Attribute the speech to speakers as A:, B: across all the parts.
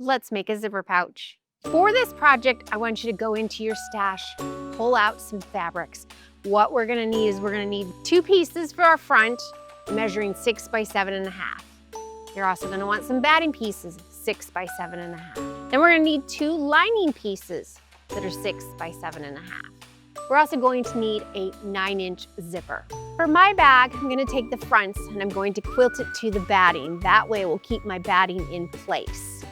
A: Let's make a zipper pouch. For this project, I want you to go into your stash, pull out some fabrics. What we're gonna need is we're gonna need 2 pieces for our front, measuring 6 by 7.5. You're also gonna want some batting pieces, 6 by 7.5. Then we're gonna need 2 lining pieces that are 6 by 7.5. We're also going to need a 9-inch zipper. For my bag, I'm gonna take the fronts and I'm going to quilt it to the batting. That way it will keep my batting in place.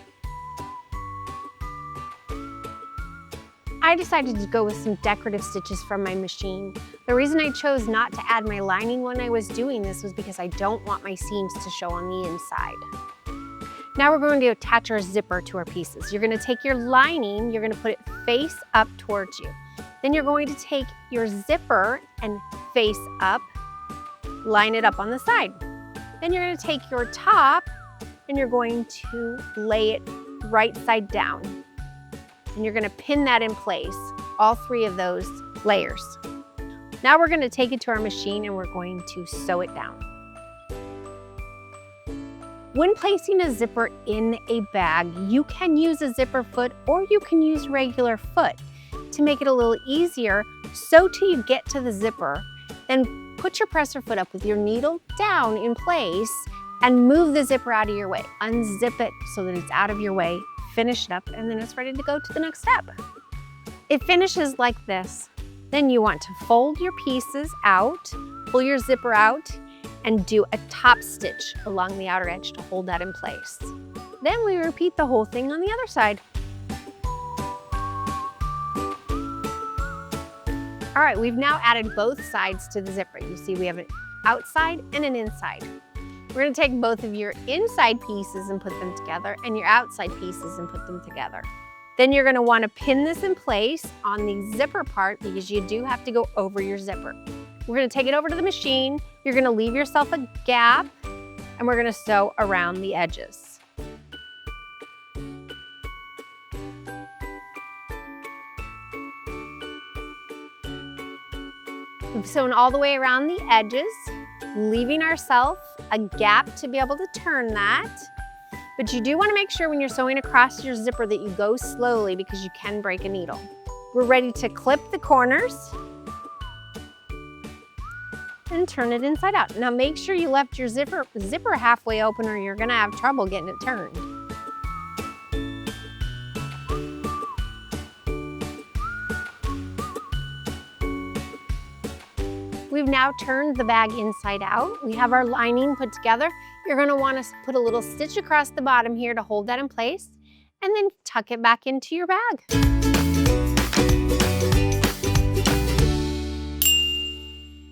A: I decided to go with some decorative stitches from my machine. The reason I chose not to add my lining when I was doing this was because I don't want my seams to show on the inside. Now we're going to attach our zipper to our pieces. You're gonna take your lining, you're gonna put it face up towards you. Then you're going to take your zipper and face up, line it up on the side. Then you're gonna take your top and you're going to lay it right side down. And you're gonna pin that in place, all 3 of those layers. Now we're gonna take it to our machine and we're going to sew it down. When placing a zipper in a bag, you can use a zipper foot or you can use regular foot. To make it a little easier, sew till you get to the zipper, then put your presser foot up with your needle down in place and move the zipper out of your way. Unzip it so that it's out of your way. Finish it up, and then it's ready to go to the next step. It finishes like this. Then you want to fold your pieces out, pull your zipper out, and do a top stitch along the outer edge to hold that in place. Then we repeat the whole thing on the other side. All right, we've now added both sides to the zipper. You see we have an outside and an inside. We're gonna take both of your inside pieces and put them together and your outside pieces and put them together. Then you're gonna wanna pin this in place on the zipper part because you do have to go over your zipper. We're gonna take it over to the machine. You're gonna leave yourself a gap and we're gonna sew around the edges. We've sewn all the way around the edges, leaving ourselves a gap to be able to turn that. But you do want to make sure when you're sewing across your zipper that you go slowly because you can break a needle. We're ready to clip the corners and turn it inside out. Now make sure you left your zipper halfway open or you're gonna have trouble getting it turned. We've now turned the bag inside out. We have our lining put together. You're gonna wanna put a little stitch across the bottom here to hold that in place and then tuck it back into your bag.